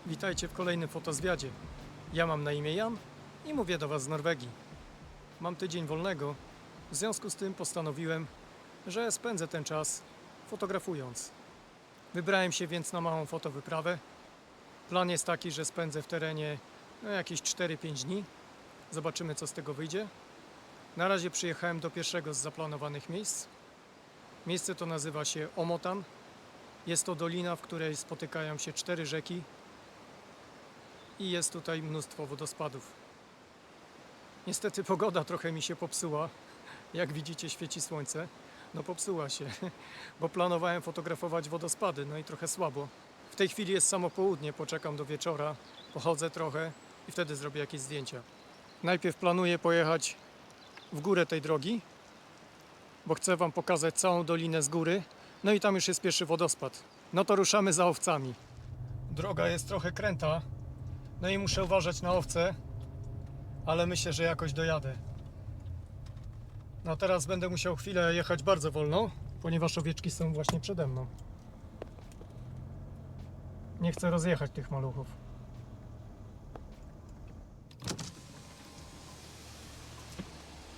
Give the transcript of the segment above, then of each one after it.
Witajcie w kolejnym fotozwiadzie. Ja mam na imię Jan i mówię do Was z Norwegii. Mam tydzień wolnego, w związku z tym postanowiłem, że spędzę ten czas fotografując. Wybrałem się więc na małą fotowyprawę. Plan jest taki, że spędzę w terenie jakieś 4-5 dni. Zobaczymy, co z tego wyjdzie. Na razie przyjechałem do pierwszego z zaplanowanych miejsc. Miejsce to nazywa się Omotan. Jest to dolina, w której spotykają się 4 rzeki i jest tutaj mnóstwo wodospadów. Niestety pogoda trochę mi się popsuła. Jak widzicie, świeci słońce. No popsuła się, bo planowałem fotografować wodospady, no i trochę słabo. W tej chwili jest samo południe, poczekam do wieczora, pochodzę trochę i wtedy zrobię jakieś zdjęcia. Najpierw planuję pojechać w górę tej drogi, bo chcę Wam pokazać całą dolinę z góry. No i tam już jest pierwszy wodospad. No to ruszamy za owcami. Droga jest trochę kręta, no i muszę uważać na owce, ale myślę, że jakoś dojadę. No teraz będę musiał chwilę jechać bardzo wolno, ponieważ owieczki są właśnie przede mną. Nie chcę rozjechać tych maluchów.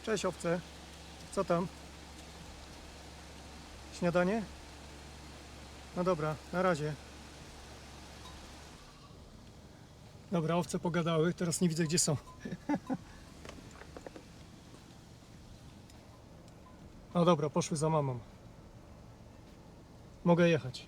Cześć owce. Co tam? Śniadanie? No dobra, na razie. Dobra, owce pogadały, teraz nie widzę, gdzie są. No dobra, poszły za mamą. Mogę jechać.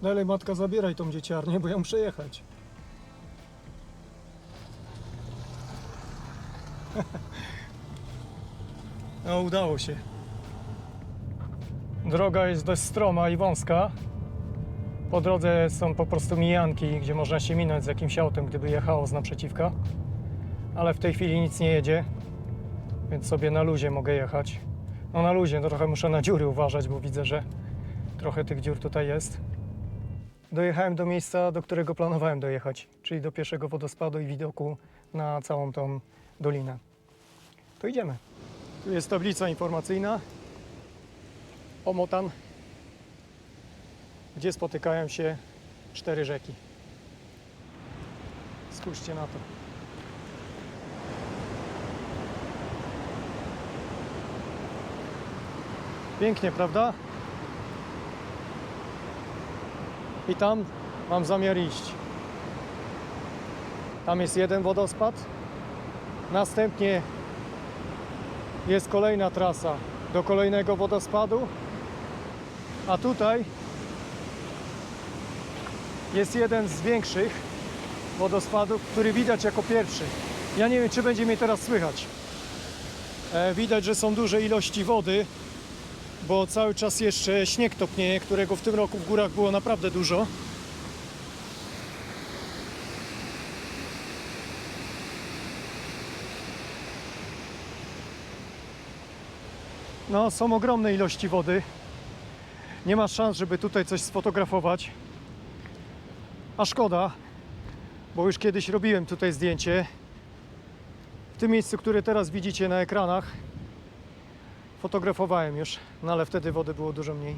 Dalej matka, zabieraj tą dzieciarnię, bo ja muszę jechać. No udało się. Droga jest dość stroma i wąska. Po drodze są po prostu mijanki, gdzie można się minąć z jakimś autem, gdyby jechało z naprzeciwka. Ale w tej chwili nic nie jedzie, więc sobie na luzie mogę jechać. No na luzie, no trochę muszę na dziury uważać, bo widzę, że trochę tych dziur tutaj jest. Dojechałem do miejsca, do którego planowałem dojechać, czyli do pierwszego wodospadu i widoku na całą tą dolinę. To idziemy. Tu jest tablica informacyjna Omotan, gdzie spotykają się 4 rzeki. Spójrzcie na to. Pięknie, prawda? I tam mam zamiar iść. Tam jest jeden wodospad. Następnie jest kolejna trasa do kolejnego wodospadu. A tutaj jest jeden z większych wodospadów, który widać jako pierwszy. Ja nie wiem, czy będzie mnie teraz słychać. Widać, że są duże ilości wody, bo cały czas jeszcze śnieg topnieje, którego w tym roku w górach było naprawdę dużo. No, są ogromne ilości wody. Nie ma szans, żeby tutaj coś sfotografować. A szkoda, bo już kiedyś robiłem tutaj zdjęcie. W tym miejscu, które teraz widzicie na ekranach, fotografowałem już, no ale wtedy wody było dużo mniej.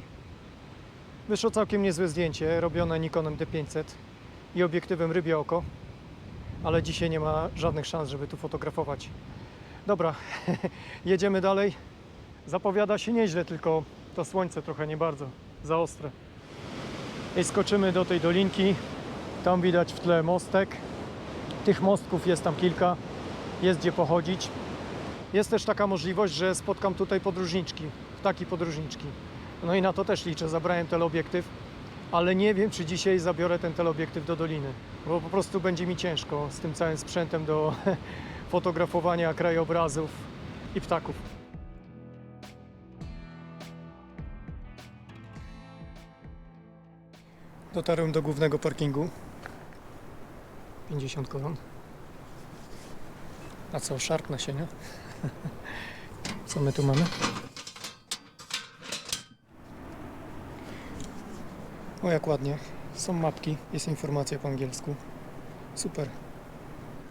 Wyszło całkiem niezłe zdjęcie, robione Nikonem D500 i obiektywem rybie oko, ale dzisiaj nie ma żadnych szans, żeby tu fotografować. Dobra, jedziemy dalej. Zapowiada się nieźle, tylko to słońce trochę nie bardzo, za ostre. I skoczymy do tej dolinki. Tam widać w tle mostek. Tych mostków jest tam kilka. Jest gdzie pochodzić. Jest też taka możliwość, że spotkam tutaj podróżniczki, ptaki podróżniczki. No i na to też liczę. Zabrałem teleobiektyw, ale nie wiem, czy dzisiaj zabiorę ten teleobiektyw do doliny, bo po prostu będzie mi ciężko z tym całym sprzętem do fotografowania krajobrazów i ptaków. Dotarłem do głównego parkingu. 50 koron. A co, szarpnę się, nie? Co my tu mamy? O, jak ładnie. Są mapki, jest informacja po angielsku. Super.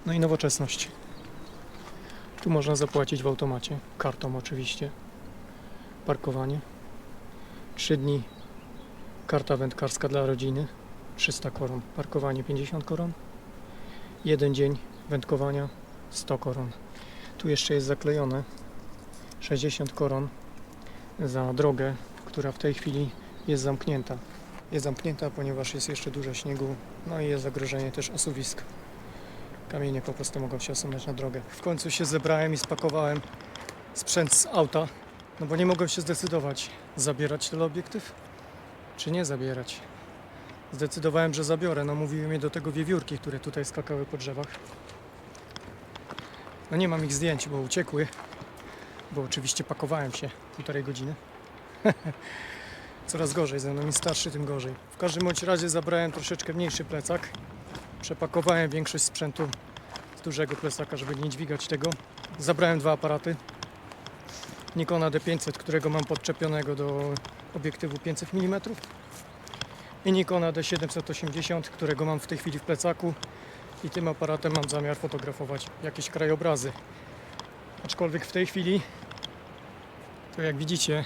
No i nowoczesność. Tu można zapłacić w automacie. Kartą oczywiście. parkowanie. 3 dni karta wędkarska dla rodziny 300 koron, parkowanie 50 koron. 1 dzień wędkowania 100 koron. Tu jeszcze jest zaklejone 60 koron za drogę, która w tej chwili jest zamknięta. Jest zamknięta, ponieważ jest jeszcze dużo śniegu, no i jest zagrożenie też osuwisk. Kamienie po prostu mogą się osunąć na drogę. W końcu się zebrałem i spakowałem sprzęt z auta, no bo nie mogłem się zdecydować, zabierać teleobiektyw czy nie zabierać. Zdecydowałem, że zabiorę. Namówiły mnie do tego wiewiórki, które tutaj skakały po drzewach. No nie mam ich zdjęć, bo uciekły, bo oczywiście pakowałem się 1,5 godziny. Coraz gorzej ze mną, im starszy, tym gorzej. W każdym bądź razie zabrałem troszeczkę mniejszy plecak. Przepakowałem większość sprzętu z dużego plecaka, żeby nie dźwigać tego. Zabrałem 2 aparaty. Nikona D500, którego mam podczepionego do obiektywu 500 mm. I Nikona D780, którego mam w tej chwili w plecaku. I tym aparatem mam zamiar fotografować jakieś krajobrazy. Aczkolwiek w tej chwili, to jak widzicie,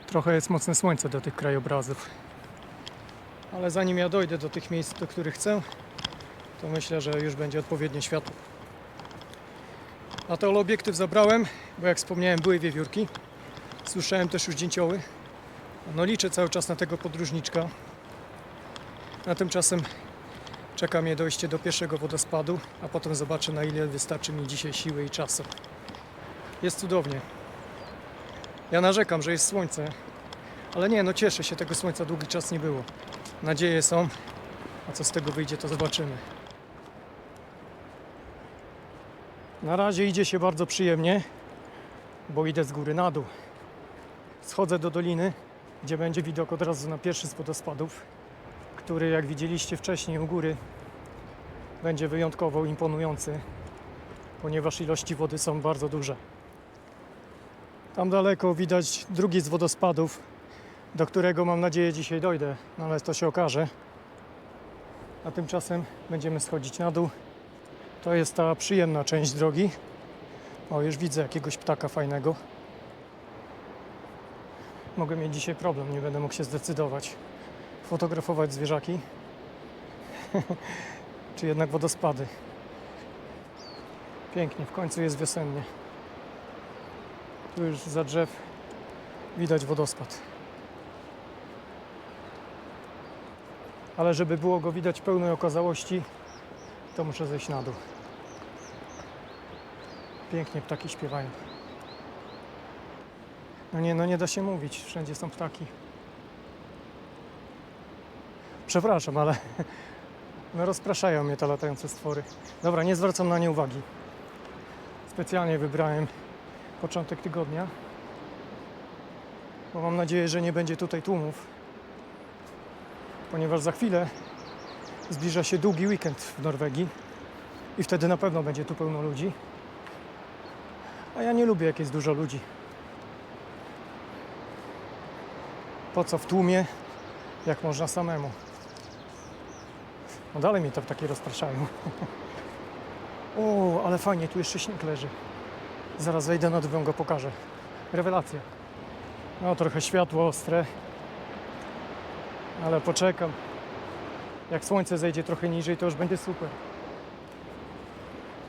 trochę jest mocne słońce do tych krajobrazów. Ale zanim ja dojdę do tych miejsc, do których chcę, to myślę, że już będzie odpowiednie światło. A teleobiektyw zabrałem, bo jak wspomniałem, były wiewiórki. Słyszałem też już dzięcioły. No liczę cały czas na tego podróżniczka. A tymczasem czeka mnie dojście do pierwszego wodospadu, a potem zobaczę, na ile wystarczy mi dzisiaj siły i czasu. Jest cudownie. Ja narzekam, że jest słońce, ale nie, no cieszę się, tego słońca długi czas nie było. Nadzieje są, a co z tego wyjdzie, to zobaczymy. Na razie idzie się bardzo przyjemnie, bo idę z góry na dół. Schodzę do doliny, gdzie będzie widok od razu na pierwszy z wodospadów, który, jak widzieliście wcześniej u góry, będzie wyjątkowo imponujący, ponieważ ilości wody są bardzo duże. Tam daleko widać drugi z wodospadów, do którego mam nadzieję dzisiaj dojdę, no ale to się okaże. A tymczasem będziemy schodzić na dół. To jest ta przyjemna część drogi. O, już widzę jakiegoś ptaka fajnego. Mogę mieć dzisiaj problem, nie będę mógł się zdecydować. Fotografować zwierzaki, czy jednak wodospady. Pięknie, w końcu jest wiosennie. Tu już za drzew widać wodospad. Ale żeby było go widać w pełnej okazałości, to muszę zejść na dół. Pięknie ptaki śpiewają. No nie da się mówić, wszędzie są ptaki. Przepraszam, ale no rozpraszają mnie te latające stwory. Dobra, nie zwracam na nie uwagi. Specjalnie wybrałem początek tygodnia, bo mam nadzieję, że nie będzie tutaj tłumów, ponieważ za chwilę zbliża się długi weekend w Norwegii i wtedy na pewno będzie tu pełno ludzi. A ja nie lubię, jak jest dużo ludzi. Po co w tłumie, jak można samemu? No dalej mnie to takie rozpraszają. O, ale fajnie, tu jeszcze śnieg leży. Zaraz wejdę na dół, wam go pokażę. Rewelacja. No trochę światło ostre, ale poczekam. Jak słońce zejdzie trochę niżej, to już będzie super.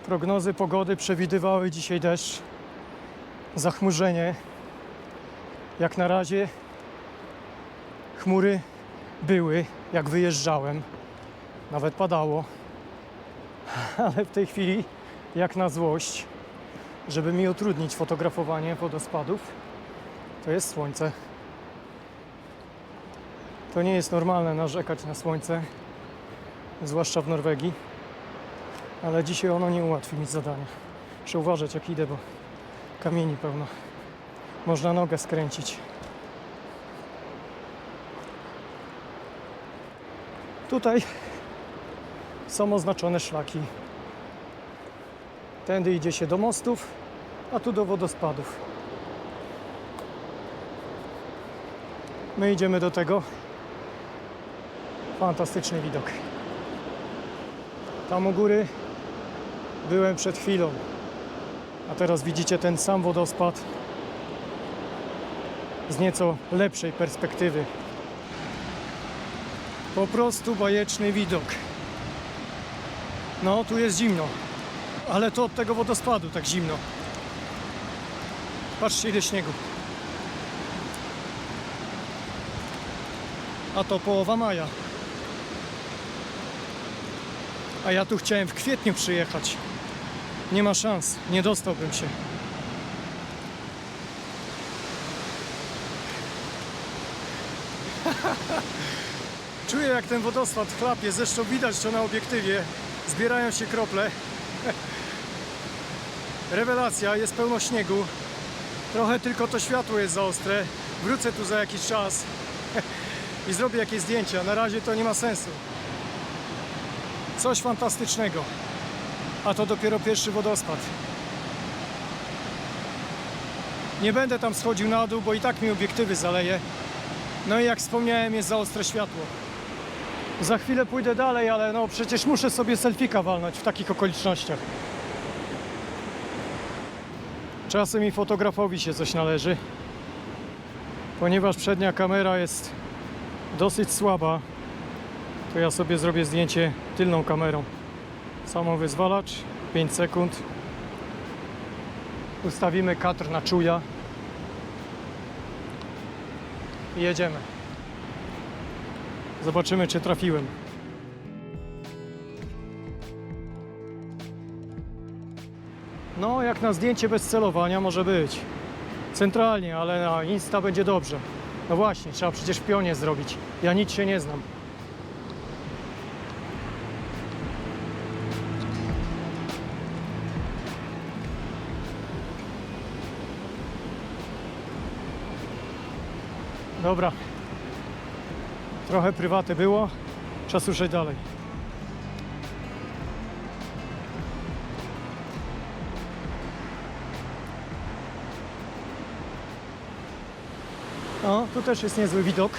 Prognozy pogody przewidywały dzisiaj deszcz, zachmurzenie. Jak na razie chmury były, jak wyjeżdżałem. Nawet padało. Ale w tej chwili, jak na złość, żeby mi utrudnić fotografowanie wodospadów, to jest słońce. To nie jest normalne narzekać na słońce, zwłaszcza w Norwegii, ale dzisiaj ono nie ułatwi mi zadania. Muszę uważać, jak idę, bo kamieni pełno. Można nogę skręcić. Tutaj są oznaczone szlaki. Tędy idzie się do mostów, a tu do wodospadów. My idziemy do tego. Fantastyczny widok. Tam u góry byłem przed chwilą, a teraz widzicie ten sam wodospad z nieco lepszej perspektywy. Po prostu bajeczny widok. No, tu jest zimno, ale to od tego wodospadu tak zimno. Patrzcie, ile śniegu. A to połowa maja. A ja tu chciałem w kwietniu przyjechać. Nie ma szans, nie dostałbym się. Czuję, jak ten wodospad chlapie, zresztą widać to na obiektywie. Zbierają się krople. Rewelacja, jest pełno śniegu. Trochę tylko to światło jest za ostre. Wrócę tu za jakiś czas i zrobię jakieś zdjęcia. Na razie to nie ma sensu. Coś fantastycznego. A to dopiero pierwszy wodospad. Nie będę tam schodził na dół, bo i tak mi obiektywy zaleje. No i jak wspomniałem, jest za ostre światło. Za chwilę pójdę dalej, ale no przecież muszę sobie selfika walnąć w takich okolicznościach. Czasem i fotografowi się coś należy. Ponieważ przednia kamera jest dosyć słaba, to ja sobie zrobię zdjęcie tylną kamerą. Samowyzwalacz, 5 sekund. Ustawimy kadr na czuja. I jedziemy. Zobaczymy, czy trafiłem. No, jak na zdjęcie bez celowania może być. Centralnie, ale na Insta będzie dobrze. No właśnie, trzeba przecież w pionie zrobić. Ja nic się nie znam. Dobra. Trochę prywaty było. Czas ruszać dalej. O, tu też jest niezły widok.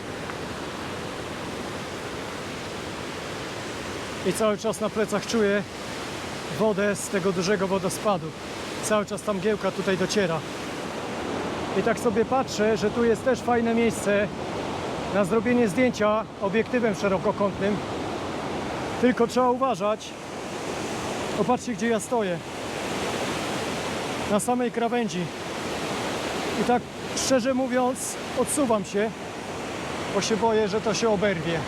I cały czas na plecach czuję wodę z tego dużego wodospadu. Cały czas ta mgiełka tutaj dociera. I tak sobie patrzę, że tu jest też fajne miejsce na zrobienie zdjęcia obiektywem szerokokątnym. Tylko trzeba uważać. Popatrzcie, gdzie ja stoję. Na samej krawędzi. I tak szczerze mówiąc odsuwam się, bo się boję, że to się oberwie.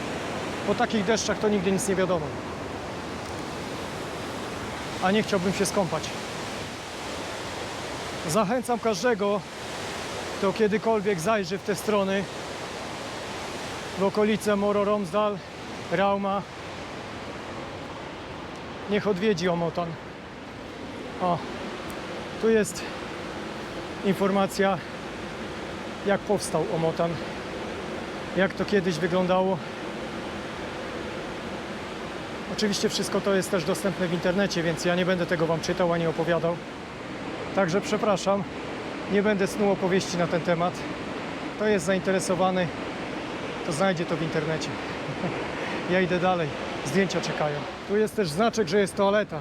Po takich deszczach to nigdy nic nie wiadomo. A nie chciałbym się skąpać. Zachęcam każdego, kto kiedykolwiek zajrzy w te strony, w okolice Moro-Romsdal, Rauma, niech odwiedzi Omotan. O, tu jest informacja, jak powstał Omotan, jak to kiedyś wyglądało. Oczywiście wszystko to jest też dostępne w internecie, więc ja nie będę tego Wam czytał ani opowiadał. Także przepraszam, nie będę snuł opowieści na ten temat. Kto jest zainteresowany, to znajdzie to w internecie. Ja idę dalej, zdjęcia czekają. Tu jest też znaczek, że jest toaleta.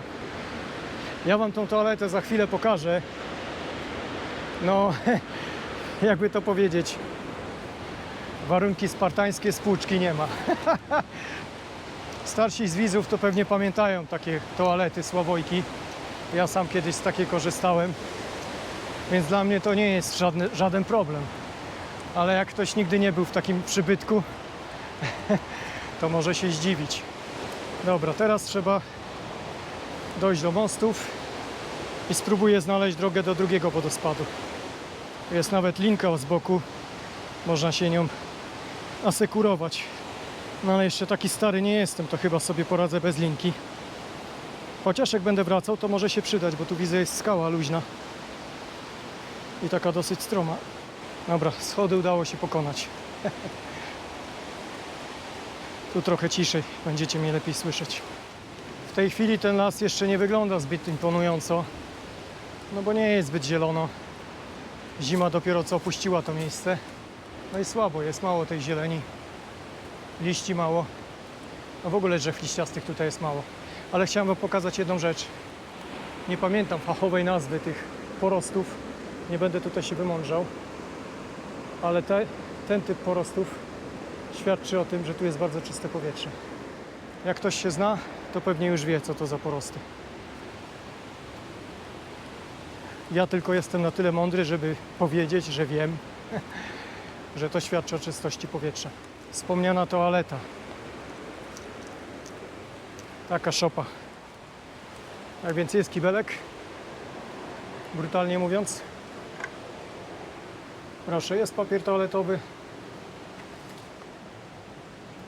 Ja Wam tą toaletę za chwilę pokażę. No, jakby to powiedzieć, warunki spartańskie, spłuczki nie ma. Starsi z widzów to pewnie pamiętają takie toalety Sławojki. Ja sam kiedyś z takiej korzystałem, więc dla mnie to nie jest żaden problem. Ale jak ktoś nigdy nie był w takim przybytku, to może się zdziwić. Dobra, teraz trzeba dojść do mostów i spróbuję znaleźć drogę do drugiego wodospadu. Jest nawet linka z boku, można się nią asekurować. No ale jeszcze taki stary nie jestem, to chyba sobie poradzę bez linki. Chociaż jak będę wracał, to może się przydać, bo tu widzę, jest skała luźna i taka dosyć stroma. Dobra, schody udało się pokonać. Tu trochę ciszej, będziecie mnie lepiej słyszeć. W tej chwili ten las jeszcze nie wygląda zbyt imponująco, no bo nie jest zbyt zielono. Zima dopiero co opuściła to miejsce. No i słabo, jest mało tej zieleni. Liści mało. No w ogóle drzew liściastych tutaj jest mało. Ale chciałem Wam pokazać jedną rzecz. Nie pamiętam fachowej nazwy tych porostów. Nie będę tutaj się wymądrzał. ale ten typ porostów świadczy o tym, że tu jest bardzo czyste powietrze. Jak ktoś się zna, to pewnie już wie, co to za porosty. Ja tylko jestem na tyle mądry, żeby powiedzieć, że wiem, że to świadczy o czystości powietrza. Wspomniana toaleta. Taka szopa. Tak więc jest kibelek, brutalnie mówiąc. Proszę, jest papier toaletowy.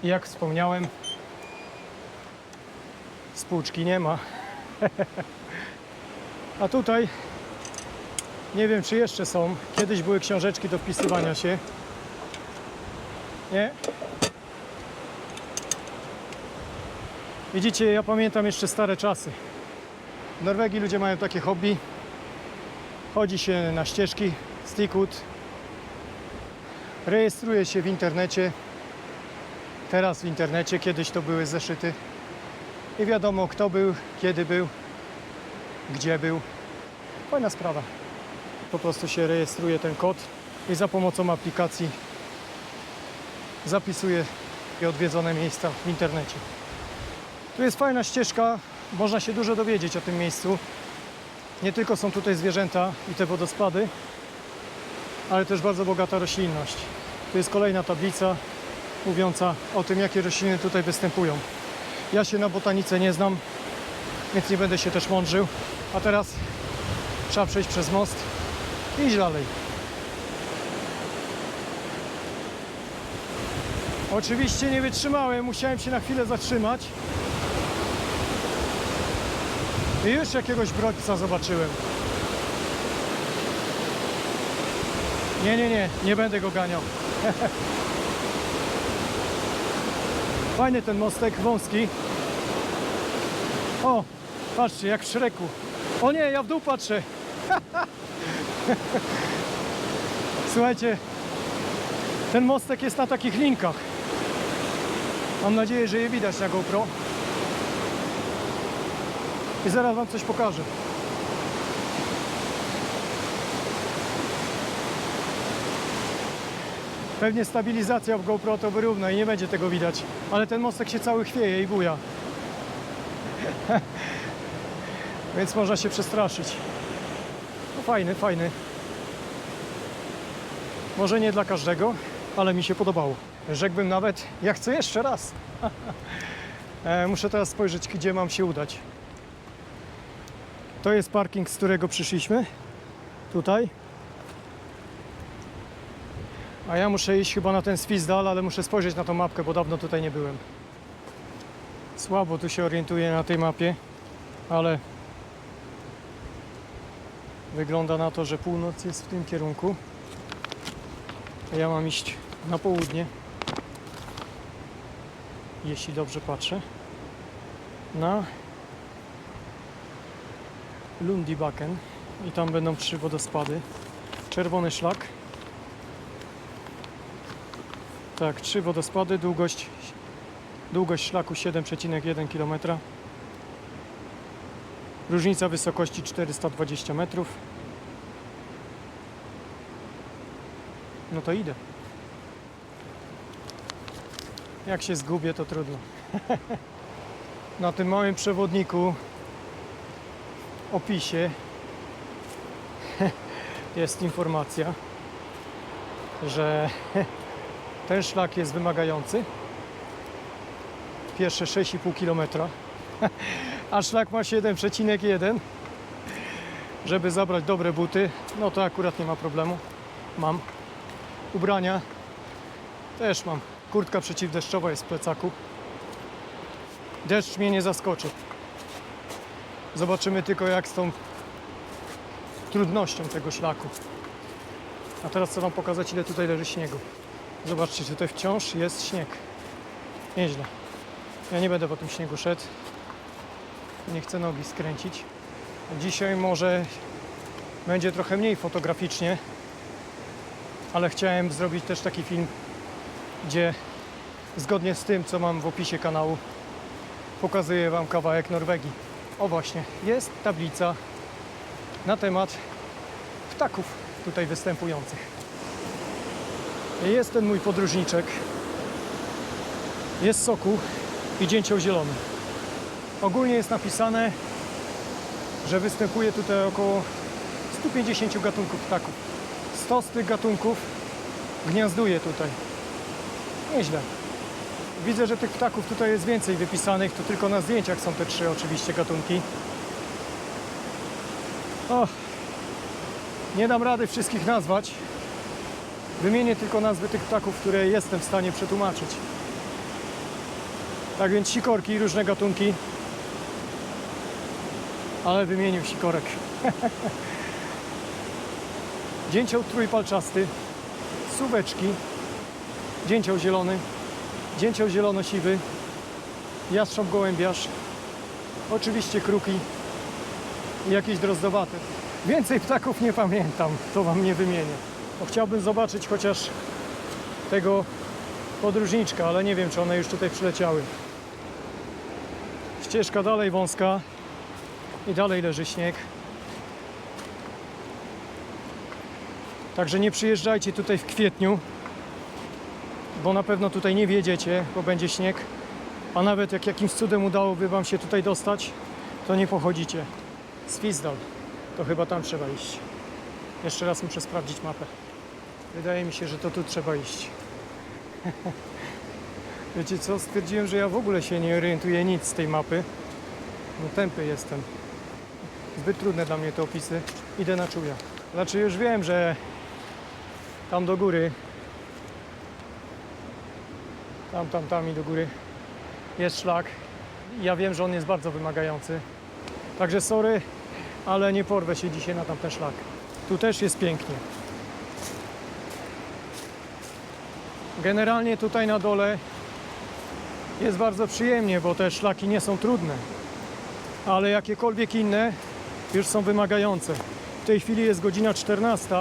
I jak wspomniałem, spłuczki nie ma. A tutaj, nie wiem czy jeszcze są, kiedyś były książeczki do wpisywania się. Nie? Widzicie, ja pamiętam jeszcze stare czasy. W Norwegii ludzie mają takie hobby. Chodzi się na ścieżki, Stickwood. Rejestruje się w internecie. Teraz w internecie, kiedyś to były zeszyty. I wiadomo kto był, kiedy był, gdzie był. Fajna sprawa. Po prostu się rejestruje ten kod i za pomocą aplikacji zapisuje odwiedzone miejsca w internecie. Tu jest fajna ścieżka, można się dużo dowiedzieć o tym miejscu. Nie tylko są tutaj zwierzęta i te wodospady, ale też bardzo bogata roślinność. Tu jest kolejna tablica mówiąca o tym, jakie rośliny tutaj występują. Ja się na botanice nie znam, więc nie będę się też mądrzył. A teraz trzeba przejść przez most i iść dalej. Oczywiście nie wytrzymałem, musiałem się na chwilę zatrzymać. I już jakiegoś brodźca zobaczyłem. Nie będę go ganiał. Fajny ten mostek, wąski. O, patrzcie, jak w Szreku. O nie, ja w dół patrzę. Słuchajcie, ten mostek jest na takich linkach. Mam nadzieję, że je widać na GoPro. I zaraz wam coś pokażę. Pewnie stabilizacja w GoPro to wyrówna i nie będzie tego widać. Ale ten mostek się cały chwieje i buja. Więc można się przestraszyć. No fajny, fajny. Może nie dla każdego, ale mi się podobało. Rzekłbym nawet, ja chcę jeszcze raz. Muszę teraz spojrzeć, gdzie mam się udać. To jest parking, z którego przyszliśmy. Tutaj. A ja muszę iść chyba na ten Svisdal, ale muszę spojrzeć na tą mapkę, bo dawno tutaj nie byłem. Słabo tu się orientuję na tej mapie, ale wygląda na to, że północ jest w tym kierunku. A ja mam iść na południe, jeśli dobrze patrzę, na Lundibacken i tam będą 3 wodospady. Czerwony szlak. Tak, 3 wodospady, długość szlaku 7,1 km. Różnica wysokości 420 metrów. No to idę. Jak się zgubię, to trudno. Na tym małym przewodniku w opisie jest informacja, że ten szlak jest wymagający. Pierwsze 6,5 km, a szlak ma 7,1. Żeby zabrać dobre buty, no to akurat nie ma problemu. Mam. Ubrania też mam. Kurtka przeciwdeszczowa jest w plecaku. Deszcz mnie nie zaskoczy. Zobaczymy tylko, jak z tą trudnością tego szlaku. A teraz chcę wam pokazać, ile tutaj leży śniegu. Zobaczcie, tutaj wciąż jest śnieg. Nieźle. Ja nie będę po tym śniegu szedł. Nie chcę nogi skręcić. Dzisiaj może będzie trochę mniej fotograficznie, ale chciałem zrobić też taki film, gdzie zgodnie z tym, co mam w opisie kanału, pokazuję wam kawałek Norwegii. O właśnie, jest tablica na temat ptaków tutaj występujących. Jest ten mój podróżniczek. Jest sokół i dzięcioł zielony. Ogólnie jest napisane, że występuje tutaj około 150 gatunków ptaków. 100 z tych gatunków gniazduje tutaj. Nieźle. Widzę, że tych ptaków tutaj jest więcej wypisanych. To tylko na zdjęciach są te 3 oczywiście gatunki. O, nie dam rady wszystkich nazwać. Wymienię tylko nazwy tych ptaków, które jestem w stanie przetłumaczyć. Tak więc sikorki i różne gatunki. Ale wymienił sikorek. Dzięcioł trójpalczasty, suweczki, dzięcioł zielony, dzięcioł zielono-siwy, jastrząb gołębiarz, oczywiście kruki i jakieś drozdowate. Więcej ptaków nie pamiętam, to wam nie wymienię. Bo chciałbym zobaczyć chociaż tego podróżniczka, ale nie wiem, czy one już tutaj przyleciały. Ścieżka dalej wąska i dalej leży śnieg. Także nie przyjeżdżajcie tutaj w kwietniu, bo na pewno tutaj nie wjedziecie, bo będzie śnieg. A nawet jak jakimś cudem udałoby wam się tutaj dostać, to nie pochodzicie. Swizdal, to chyba tam trzeba iść. Jeszcze raz muszę sprawdzić mapę. Wydaje mi się, że to tu trzeba iść. Wiecie co, stwierdziłem, że ja w ogóle się nie orientuję nic z tej mapy. No tępy jestem. Zbyt trudne dla mnie te opisy. Idę na czuja. Znaczy już wiem, że tam do góry, tam i do góry jest szlak. Ja wiem, że on jest bardzo wymagający. Także sorry, ale nie porwę się dzisiaj na tamten szlak. Tu też jest pięknie. Generalnie tutaj na dole jest bardzo przyjemnie, bo te szlaki nie są trudne. Ale jakiekolwiek inne już są wymagające. W tej chwili jest godzina 14.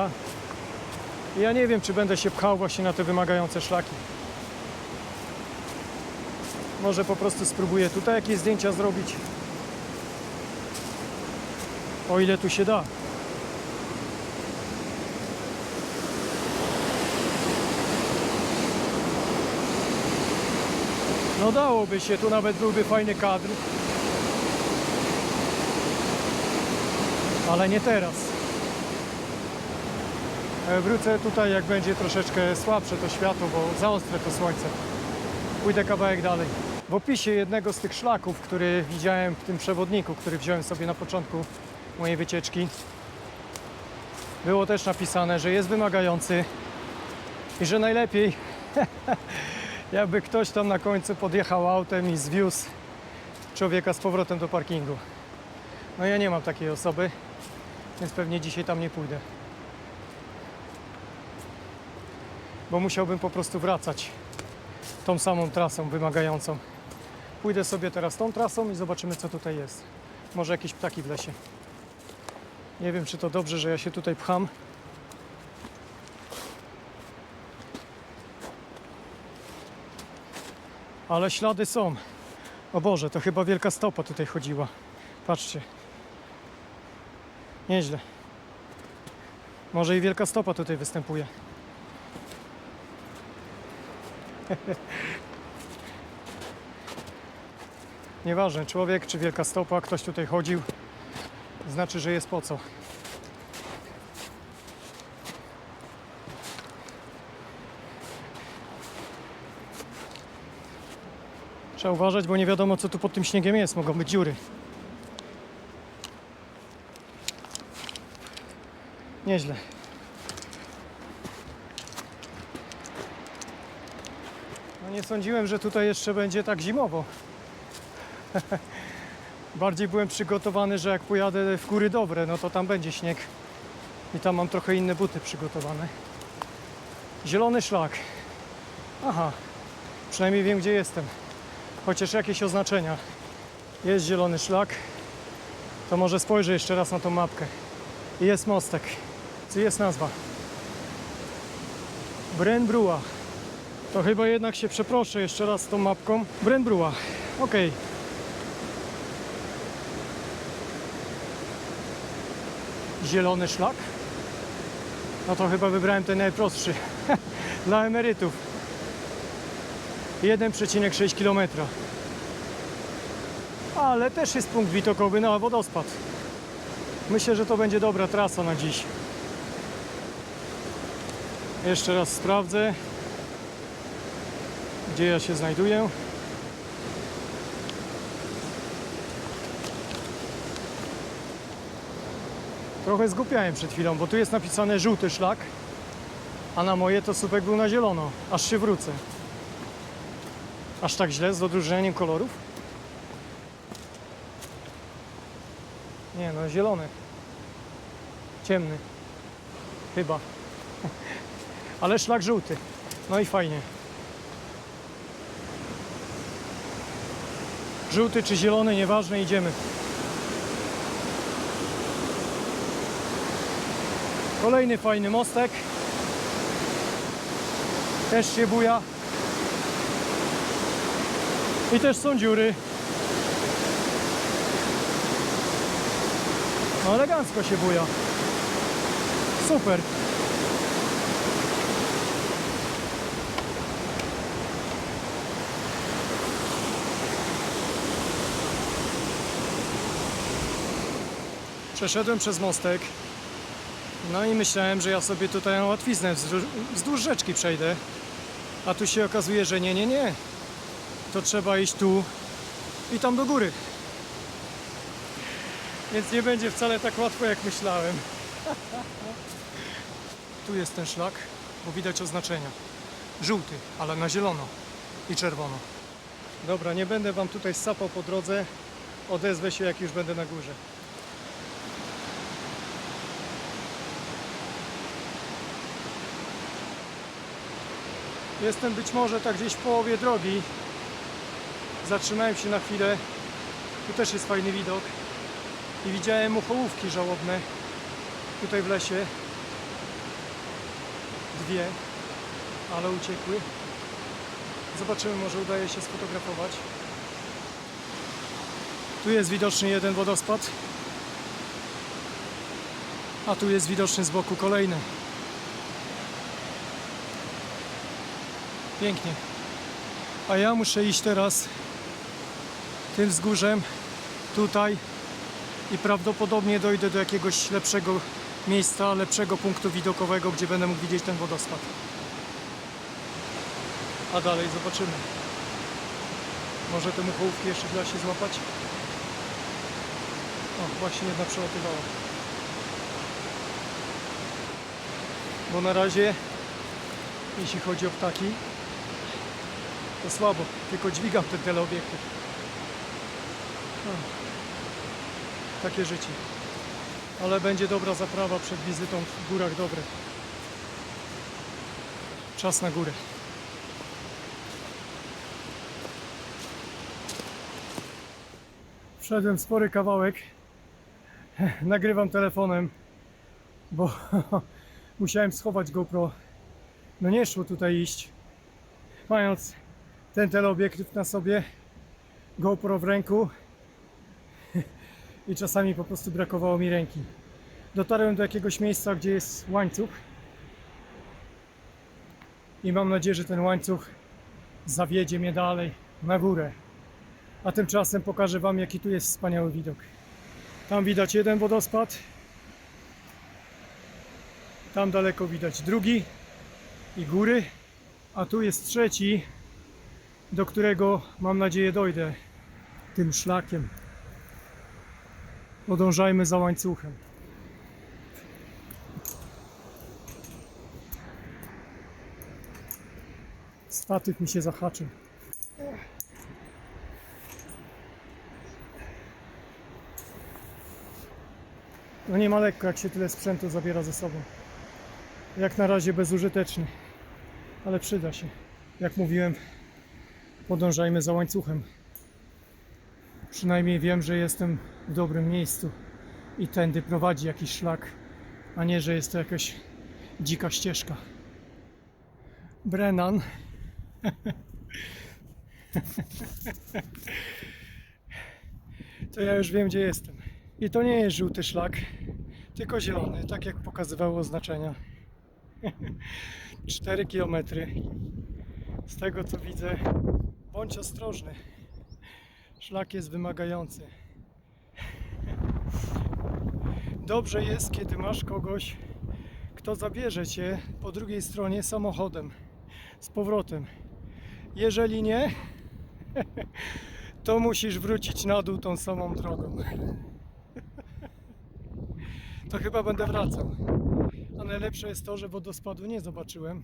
Ja nie wiem, czy będę się pchał właśnie na te wymagające szlaki. Może po prostu spróbuję tutaj jakieś zdjęcia zrobić. O ile tu się da. No dałoby się, tu nawet byłby fajny kadr. Ale nie teraz. Wrócę tutaj, jak będzie troszeczkę słabsze to światło, bo za ostre to słońce. Pójdę kawałek dalej. W opisie jednego z tych szlaków, który widziałem w tym przewodniku, który wziąłem sobie na początku mojej wycieczki, było też napisane, że jest wymagający i że najlepiej jakby ktoś tam na końcu podjechał autem i zwiózł człowieka z powrotem do parkingu. No ja nie mam takiej osoby, więc pewnie dzisiaj tam nie pójdę. Bo musiałbym po prostu wracać tą samą trasą wymagającą. Pójdę sobie teraz tą trasą i zobaczymy, co tutaj jest. Może jakieś ptaki w lesie. Nie wiem, czy to dobrze, że ja się tutaj pcham. Ale ślady są. O Boże, to chyba wielka stopa tutaj chodziła. Patrzcie. Nieźle. Może i wielka stopa tutaj występuje. Nieważne, człowiek czy wielka stopa, ktoś tutaj chodził, znaczy, że jest po co. Trzeba uważać, bo nie wiadomo, co tu pod tym śniegiem jest. Mogą być dziury. Nieźle. No nie sądziłem, że tutaj jeszcze będzie tak zimowo. Bardziej byłem przygotowany, że jak pojadę w Góry Dobre, no to tam będzie śnieg. I tam mam trochę inne buty przygotowane. Zielony szlak. Aha, przynajmniej wiem, gdzie jestem. Chociaż jakieś oznaczenia. Jest zielony szlak. To może spojrzę jeszcze raz na tą mapkę. I jest mostek. Co jest nazwa? Brenbrua. To chyba jednak się przeproszę jeszcze raz z tą mapką. Brenbrua. Okej. Zielony szlak. No to chyba wybrałem ten najprostszy. Dla emerytów 1,6 km. Ale też jest punkt widokowy na wodospad. Myślę, że to będzie dobra trasa na dziś. Jeszcze raz sprawdzę, gdzie ja się znajduję. Trochę zgłupiałem przed chwilą, bo tu jest napisane żółty szlak, a na moje to słupek był na zielono. Aż się wrócę. Aż tak źle z odróżnieniem kolorów? Nie no, zielony. Ciemny. Chyba. Ale szlak żółty. No i fajnie. Żółty czy zielony, nieważne, idziemy. Kolejny fajny mostek. Też się buja. I też są dziury. No elegancko się buja. Super. Przeszedłem przez mostek. No i myślałem, że ja sobie tutaj na łatwiznę wzdłuż rzeczki przejdę. A tu się okazuje, że nie. To trzeba iść tu i tam do góry. Więc nie będzie wcale tak łatwo, jak myślałem. Tu jest ten szlak, bo widać oznaczenia. Żółty, ale na zielono i czerwono. Dobra, nie będę wam tutaj sapał po drodze. Odezwę się, jak już będę na górze. Jestem być może tak gdzieś w połowie drogi. Zatrzymałem się na chwilę. Tu też jest fajny widok. I widziałem muchołówki żałobne. Tutaj w lesie. Dwie. Ale uciekły. Zobaczymy, może udaje się sfotografować. Tu jest widoczny jeden wodospad. A tu jest widoczny z boku kolejny. Pięknie. A ja muszę iść teraz tym wzgórzem tutaj i prawdopodobnie dojdę do jakiegoś lepszego miejsca, lepszego punktu widokowego, gdzie będę mógł widzieć ten wodospad. A dalej zobaczymy. Może te muchołówki jeszcze da się złapać? O, właśnie jedna przelatywała. Bo na razie, jeśli chodzi o ptaki, to słabo, tylko dźwigam ten teleobiektyw. Takie życie. Ale będzie dobra zaprawa przed wizytą w Górach Dobrych. Czas na górę. Wszedłem spory kawałek. Nagrywam telefonem, bo musiałem schować GoPro. No nie szło tutaj iść. Mając ten teleobiektyw na sobie, GoPro w ręku i czasami po prostu brakowało mi ręki. Dotarłem do jakiegoś miejsca, gdzie jest łańcuch i mam nadzieję, że ten łańcuch zawiedzie mnie dalej na górę. A tymczasem pokażę wam, jaki tu jest wspaniały widok. Tam widać jeden wodospad, tam daleko widać drugi i góry, a tu jest trzeci, do którego mam nadzieję dojdę tym szlakiem. Podążajmy za łańcuchem. Statyw mi się zahaczył. No nie ma lekko, jak się tyle sprzętu zabiera ze sobą. Jak na razie bezużyteczny, ale przyda się. Jak mówiłem, podążajmy za łańcuchem. Przynajmniej wiem, że jestem w dobrym miejscu i tędy prowadzi jakiś szlak, a nie, że jest to jakaś dzika ścieżka. Brennan. To ja już wiem, gdzie jestem. I to nie jest żółty szlak, tylko zielony, tak jak pokazywały oznaczenia. 4 kilometry. Z tego co widzę, bądź ostrożny. Szlak jest wymagający. Dobrze jest, kiedy masz kogoś, kto zabierze cię po drugiej stronie samochodem z powrotem. Jeżeli nie, to musisz wrócić na dół tą samą drogą. To chyba będę wracał. A najlepsze jest to, że wodospadu nie zobaczyłem.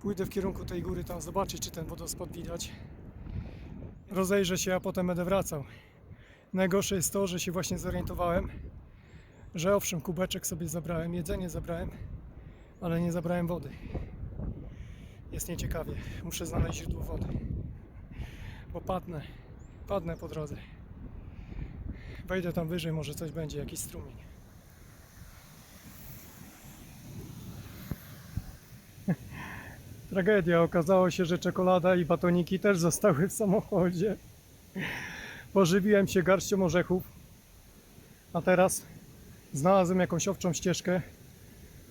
Pójdę w kierunku tej góry tam zobaczyć, czy ten wodospad widać. Rozejrzę się, a potem będę wracał. Najgorsze jest to, że się właśnie zorientowałem, że owszem, kubeczek sobie zabrałem, jedzenie zabrałem, ale nie zabrałem wody. Jest nieciekawie. Muszę znaleźć źródło wody. Bo padnę po drodze. Wejdę tam wyżej, może coś będzie, jakiś strumień. Tragedia. Okazało się, że czekolada i batoniki też zostały w samochodzie. Pożywiłem się garścią orzechów, a teraz znalazłem jakąś owczą ścieżkę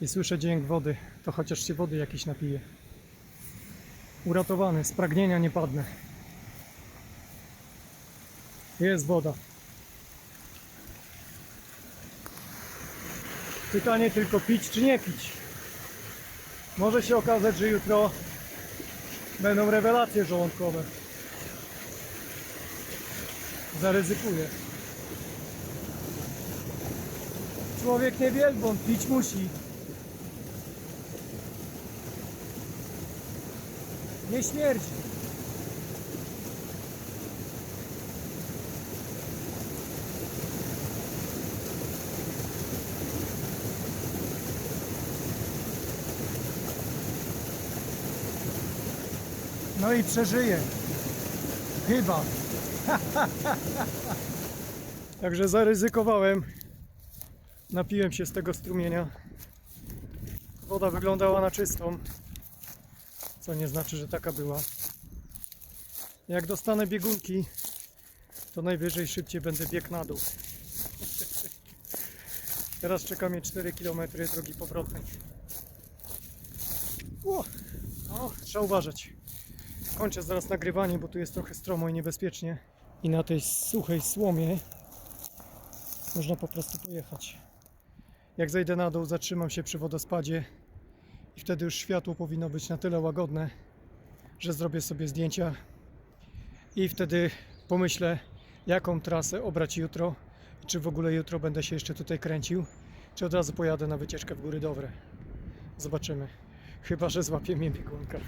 i słyszę dźwięk wody. To chociaż się wody jakiś napije. Uratowany, z pragnienia nie padnę. Jest woda. Pytanie tylko pić czy nie pić. Może się okazać, że jutro będą rewelacje żołądkowe. Zaryzykuję. Człowiek nie wielbłąd, pić musi. Nie śmierdzi. No i przeżyję. Chyba. Także zaryzykowałem. Napiłem się z tego strumienia. Woda wyglądała na czystą, co nie znaczy, że taka była. Jak dostanę biegunki, to najwyżej szybciej będę biegł na dół. Teraz czeka mnie 4 km drogi powrotnej. Trzeba uważać. Kończę zaraz nagrywanie, bo tu jest trochę stromo i niebezpiecznie. I na tej suchej słomie można po prostu pojechać. Jak zejdę na dół, zatrzymam się przy wodospadzie i wtedy już światło powinno być na tyle łagodne, że zrobię sobie zdjęcia i wtedy pomyślę, jaką trasę obrać jutro, czy w ogóle jutro będę się jeszcze tutaj kręcił, czy od razu pojadę na wycieczkę w Góry Dowre. Zobaczymy. Chyba że złapie mnie biegunka.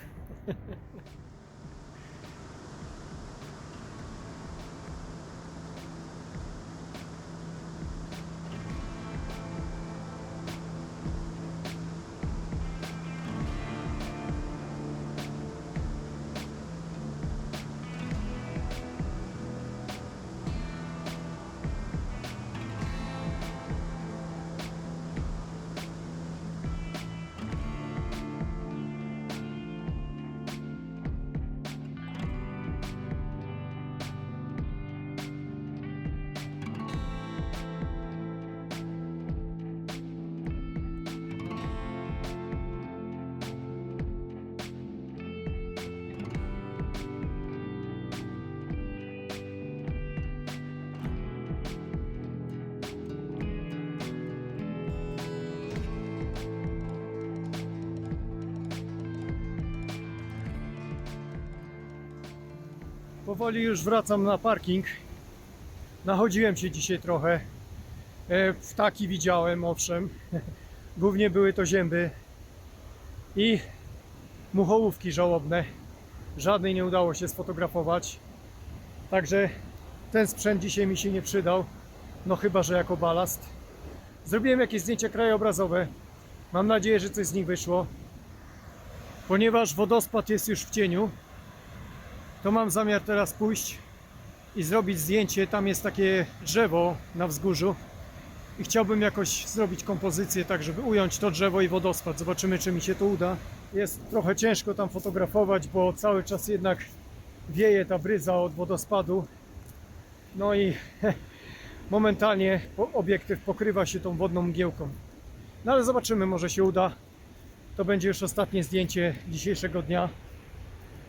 Powoli już wracam na parking. Nachodziłem się dzisiaj trochę. Ptaki widziałem, owszem. Głównie były to zięby i muchołówki żałobne. Żadnej nie udało się sfotografować. Także ten sprzęt dzisiaj mi się nie przydał. No chyba że jako balast. Zrobiłem jakieś zdjęcia krajobrazowe. Mam nadzieję, że coś z nich wyszło. Ponieważ wodospad jest już w cieniu, to mam zamiar teraz pójść i zrobić zdjęcie. Tam jest takie drzewo na wzgórzu i chciałbym jakoś zrobić kompozycję tak, żeby ująć to drzewo i wodospad. Zobaczymy, czy mi się to uda. Jest trochę ciężko tam fotografować, bo cały czas jednak wieje ta bryza od wodospadu. No i momentalnie obiektyw pokrywa się tą wodną mgiełką. No ale zobaczymy, może się uda. to będzie już ostatnie zdjęcie dzisiejszego dnia.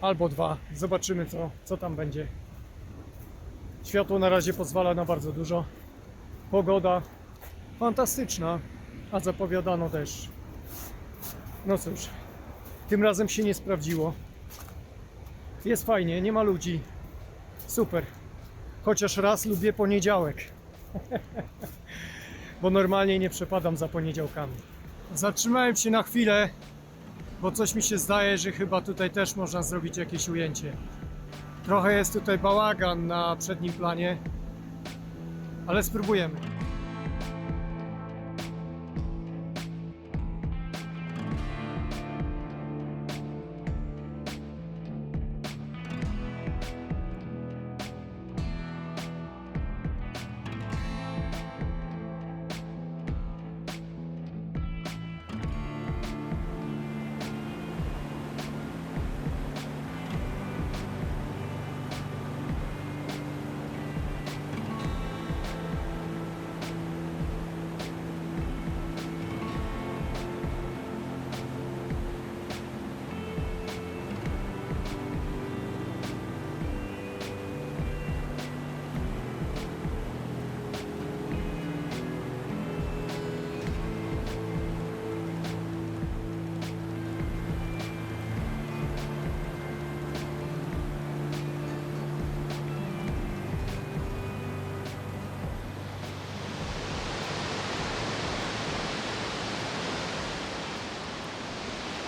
Albo dwa. Zobaczymy co tam będzie. Światło na razie pozwala na bardzo dużo. Pogoda fantastyczna, a zapowiadano deszcz. No cóż, tym razem się nie sprawdziło. Jest fajnie, nie ma ludzi. Super. Chociaż raz lubię poniedziałek. Bo normalnie nie przepadam za poniedziałkami. Zatrzymałem się na chwilę, bo coś mi się zdaje, że chyba tutaj też można zrobić jakieś ujęcie. Trochę jest tutaj bałagan na przednim planie, ale spróbujemy.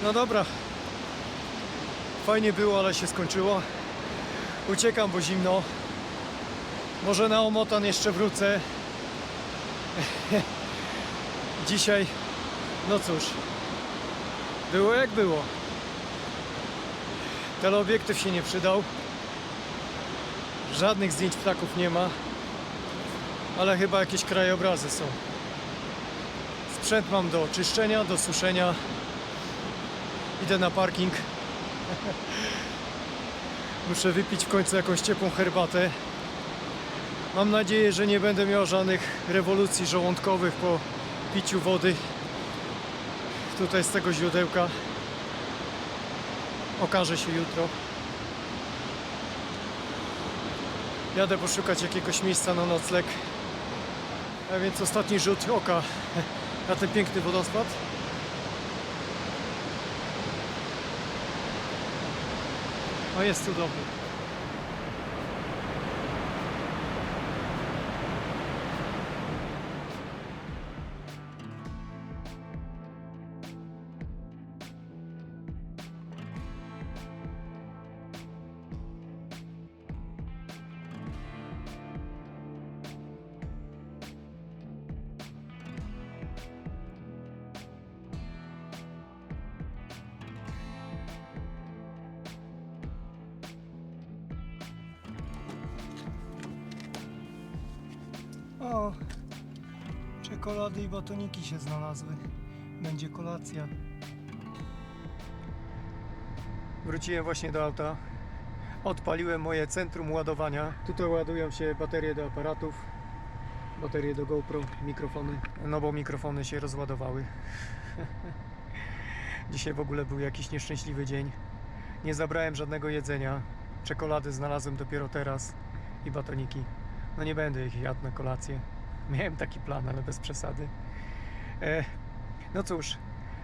No dobra, fajnie było, ale się skończyło. Uciekam, bo zimno. Może na Omotan jeszcze wrócę. Dzisiaj, no cóż, było jak było. Teleobiektyw się nie przydał. Żadnych zdjęć ptaków nie ma. Ale chyba jakieś krajobrazy są. Sprzęt mam do czyszczenia, do suszenia. Idę na parking. Muszę wypić w końcu jakąś ciepłą herbatę. Mam nadzieję, że nie będę miał żadnych rewolucji żołądkowych po piciu wody tutaj z tego źródełka. Okaże się jutro. Jadę poszukać jakiegoś miejsca na nocleg. A więc ostatni rzut oka na ten piękny wodospad. No jest cudowny. O, czekolady i batoniki się znalazły. Będzie kolacja. Wróciłem właśnie do auta. Odpaliłem moje centrum ładowania. Tutaj ładują się baterie do aparatów, baterie do GoPro, mikrofony. No bo mikrofony się rozładowały. Dzisiaj w ogóle był jakiś nieszczęśliwy dzień. Nie zabrałem żadnego jedzenia. Czekolady znalazłem dopiero teraz i batoniki. No nie będę ich jadł na kolację. Miałem taki plan, ale bez przesady. No cóż,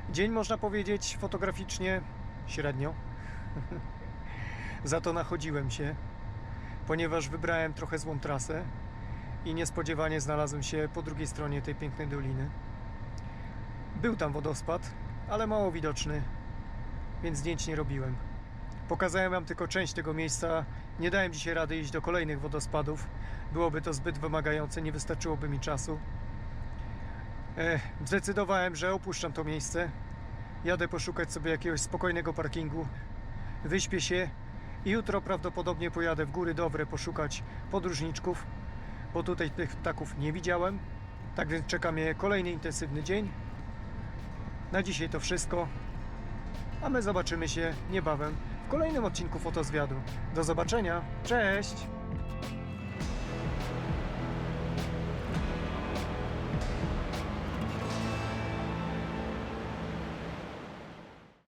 dzień można powiedzieć fotograficznie średnio. Za to nachodziłem się, ponieważ wybrałem trochę złą trasę i niespodziewanie znalazłem się po drugiej stronie tej pięknej doliny. Był tam wodospad, ale mało widoczny, więc zdjęć nie robiłem. Pokazałem wam tylko część tego miejsca. Nie dałem dzisiaj rady iść do kolejnych wodospadów. Byłoby to zbyt wymagające, nie wystarczyłoby mi czasu. Zdecydowałem, że opuszczam to miejsce. Jadę poszukać sobie jakiegoś spokojnego parkingu. Wyśpię się i jutro prawdopodobnie pojadę w Góry Dowre poszukać podróżniczków, bo tutaj tych ptaków nie widziałem. Tak więc czeka mnie kolejny intensywny dzień. Na dzisiaj to wszystko. A my zobaczymy się niebawem w kolejnym odcinku Fotozwiadu. Do zobaczenia. Cześć!